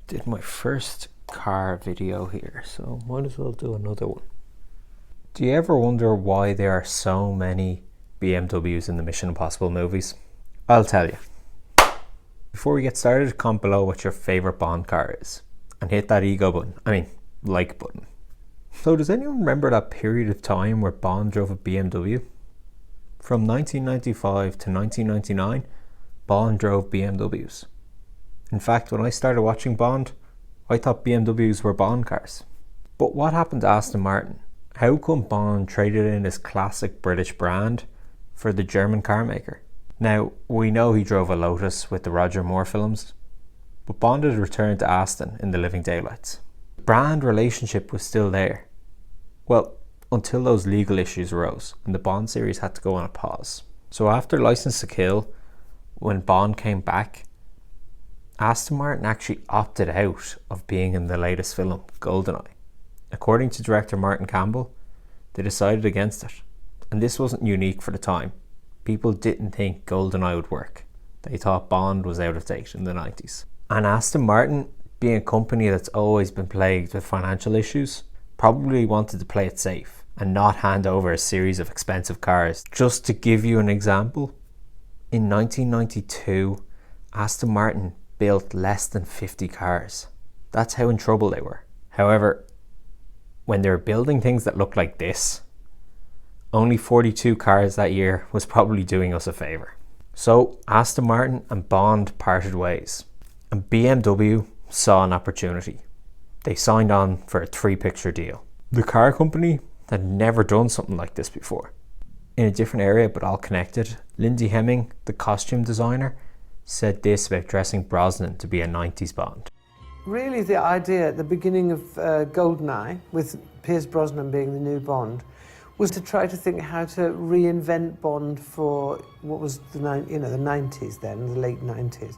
Did my first car video here, so might as well do another one. Do you ever wonder why there are so many BMWs in the Mission Impossible movies? I'll tell you. Before we get started, comment below what your favourite Bond car is and hit that like button. So does anyone remember that period of time where Bond drove a BMW? From 1995 to 1999, Bond drove BMWs. In fact, when I started watching Bond, I thought BMWs were Bond cars. But what happened to Aston Martin? How come Bond traded in his classic British brand for the German car maker? Now, we know he drove a Lotus with the Roger Moore films, but Bond had returned to Aston in The Living Daylights. The brand relationship was still there. Well, until those legal issues arose and the Bond series had to go on a pause. So after License to Kill, when Bond came back, Aston Martin actually opted out of being in the latest film, Goldeneye. According to director Martin Campbell, they decided against it. And this wasn't unique for the time. People didn't think Goldeneye would work. They thought Bond was out of date in the 90s. And Aston Martin, being a company that's always been plagued with financial issues, probably wanted to play it safe and not hand over a series of expensive cars. Just to give you an example, in 1992, Aston Martin built less than 50 cars. That's how in trouble they were. However, when they were building things that looked like this, only 42 cars that year was probably doing us a favour. So Aston Martin and Bond parted ways, and BMW saw an opportunity. They signed on for a 3-picture deal. The car company had never done something like this before. In a different area but all connected, Lindsay Hemming, the costume designer, said this about dressing Brosnan to be a 90s Bond. Really, the idea at the beginning of Goldeneye, with Pierce Brosnan being the new Bond, was to try to think how to reinvent Bond for what was the 90s then, the late 90s.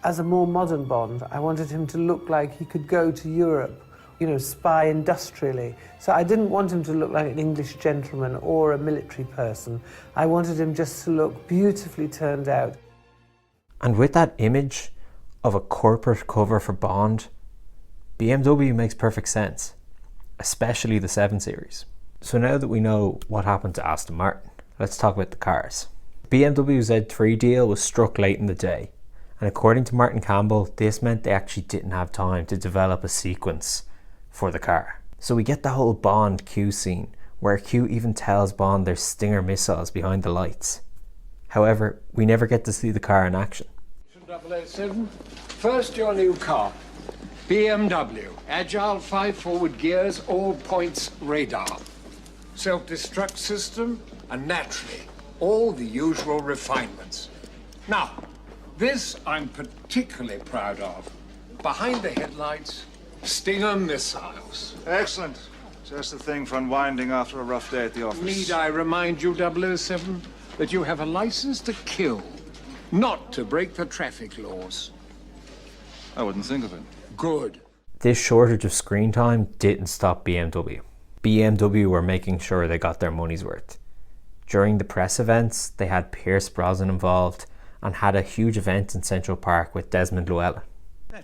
As a more modern Bond, I wanted him to look like he could go to Europe, spy industrially. So I didn't want him to look like an English gentleman or a military person. I wanted him just to look beautifully turned out. And with that image of a corporate cover for Bond, BMW makes perfect sense, especially the 7 Series. So now that we know what happened to Aston Martin, let's talk about the cars. BMW Z3 deal was struck late in the day, and according to Martin Campbell, this meant they actually didn't have time to develop a sequence for the car. So we get the whole Bond Q scene, where Q even tells Bond there's Stinger missiles behind the lights. However, we never get to see the car in action. 007, first your new car. BMW, agile 5 forward gears, all points radar. Self-destruct system, and naturally, all the usual refinements. Now, this I'm particularly proud of. Behind the headlights, Stinger missiles. Excellent. Just the thing for unwinding after a rough day at the office. Need I remind you, 007, that you have a license to kill, not to break the traffic laws? I wouldn't think of it. Good. This shortage of screen time didn't stop BMW. BMW were making sure they got their money's worth. During the press events, they had Pierce Brosnan involved and had a huge event in Central Park with Desmond Llewellyn.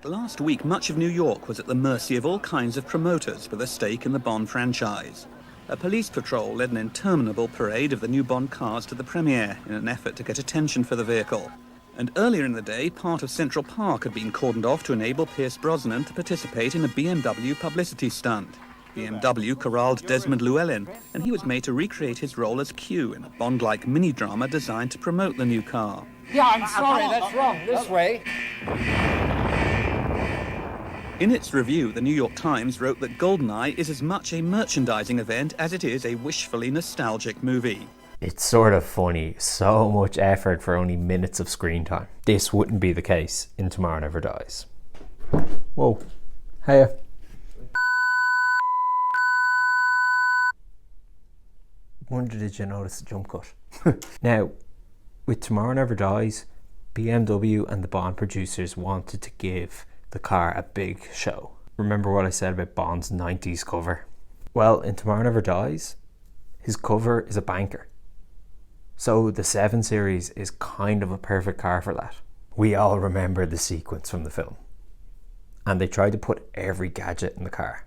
Last week, much of New York was at the mercy of all kinds of promoters with a stake in the Bond franchise. A police patrol led an interminable parade of the new Bond cars to the premiere in an effort to get attention for the vehicle. And earlier in the day, part of Central Park had been cordoned off to enable Pierce Brosnan to participate in a BMW publicity stunt. BMW corralled Desmond Llewellyn, and he was made to recreate his role as Q in a Bond-like mini-drama designed to promote the new car. Yeah, I'm sorry, that's wrong. This way. In its review, the New York Times wrote that Goldeneye is as much a merchandising event as it is a wishfully nostalgic movie. It's sort of funny, so much effort for only minutes of screen time. This wouldn't be the case in Tomorrow Never Dies. Whoa, hiya. Wonder did you notice the jump cut? Now, with Tomorrow Never Dies, BMW and the Bond producers wanted to give the car a big show. Remember what I said about Bond's 90s cover? Well, in Tomorrow Never Dies, his cover is a banker. So the 7 Series is kind of a perfect car for that. We all remember the sequence from the film. and they tried to put every gadget in the car.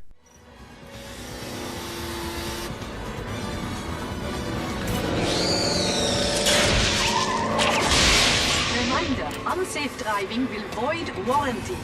Reminder, unsafe driving will void warranty.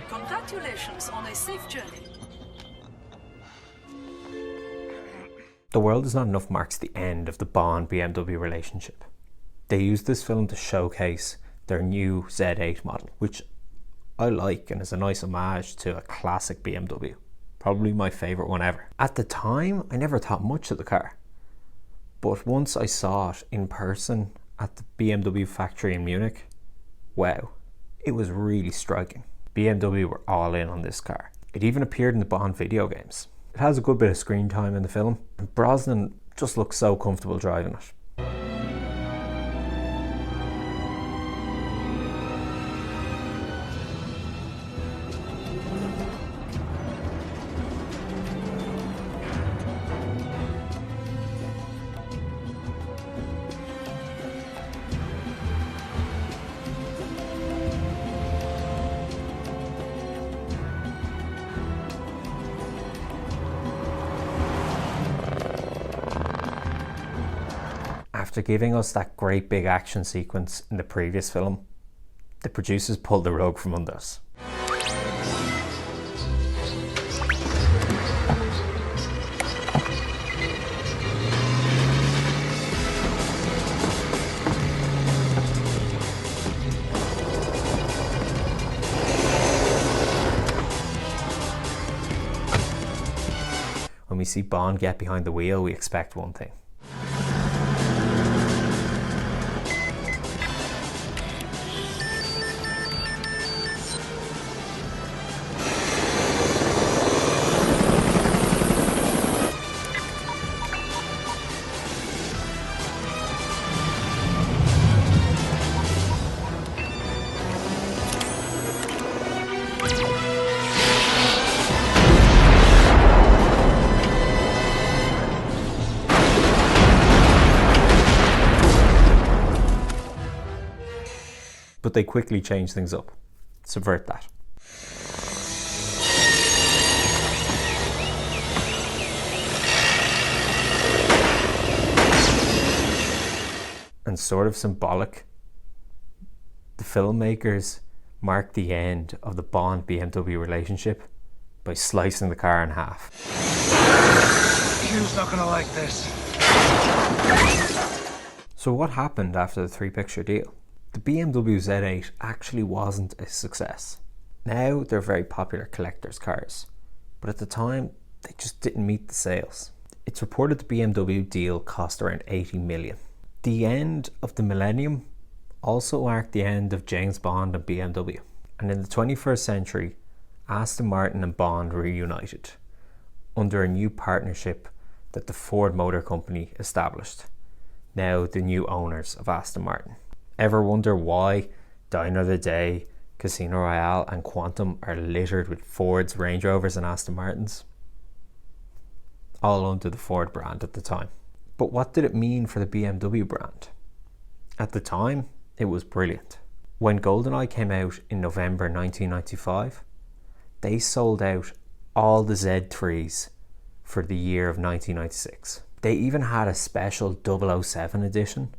Congratulations on a safe journey. The World Is Not Enough marks the end of the Bond BMW relationship. They used this film to showcase their new Z8 model, which I like and is a nice homage to a classic BMW. Probably my favourite one ever. At the time, I never thought much of the car. But once I saw it in person at the BMW factory in Munich, wow, it was really striking. BMW were all in on this car. It even appeared in the Bond video games. It has a good bit of screen time in the film, and Brosnan just looks so comfortable driving it. After giving us that great big action sequence in the previous film, the producers pulled the rug from under us. When we see Bond get behind the wheel, we expect one thing. But they quickly change things up, subvert that. And sort of symbolic, the filmmakers marked the end of the Bond BMW relationship by slicing the car in half. Who's not gonna like this? So what happened after the three-picture deal? The BMW Z8 actually wasn't a success. Now they're very popular collector's cars, but at the time they just didn't meet the sales. It's reported the BMW deal cost around 80 million. The end of the millennium also marked the end of James Bond and BMW. And in the 21st century, Aston Martin and Bond reunited under a new partnership that the Ford Motor Company established, now the new owners of Aston Martin. Ever wonder why Diner of the Day, Casino Royale and Quantum are littered with Fords, Range Rovers and Aston Martins? All under the Ford brand at the time. But what did it mean for the BMW brand? At the time, it was brilliant. When Goldeneye came out in November 1995, they sold out all the Z3s for the year of 1996. They even had a special 007 edition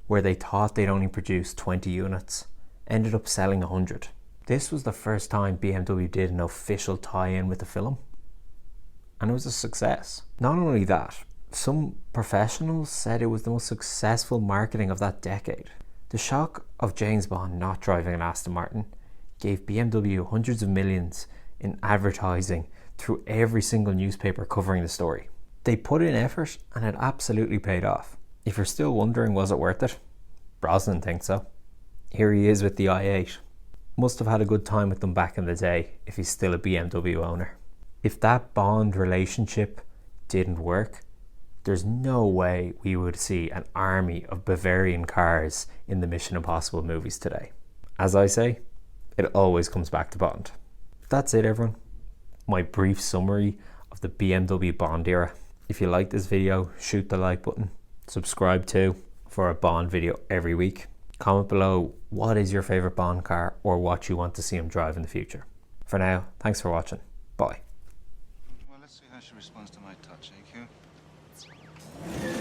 where they thought they'd only produce 20 units, ended up selling 100. This was the first time BMW did an official tie-in with the film, and it was a success. Not only that, some professionals said it was the most successful marketing of that decade. The shock of James Bond not driving an Aston Martin gave BMW hundreds of millions in advertising through every single newspaper covering the story. They put in effort and it absolutely paid off. If you're still wondering was it worth it, Brosnan thinks so. Here he is with the i8. Must have had a good time with them back in the day if he's still a BMW owner. If that Bond relationship didn't work, there's no way we would see an army of Bavarian cars in the Mission Impossible movies today. As I say, it always comes back to Bond. That's it, everyone. My brief summary of the BMW Bond era. If you like this video, shoot the like button. Subscribe too for a Bond video every week. Comment below what is your favourite Bond car or what you want to see him drive in the future. For now, thanks for watching. Bye. Well, let's see how she responds to my touch, eh, Q?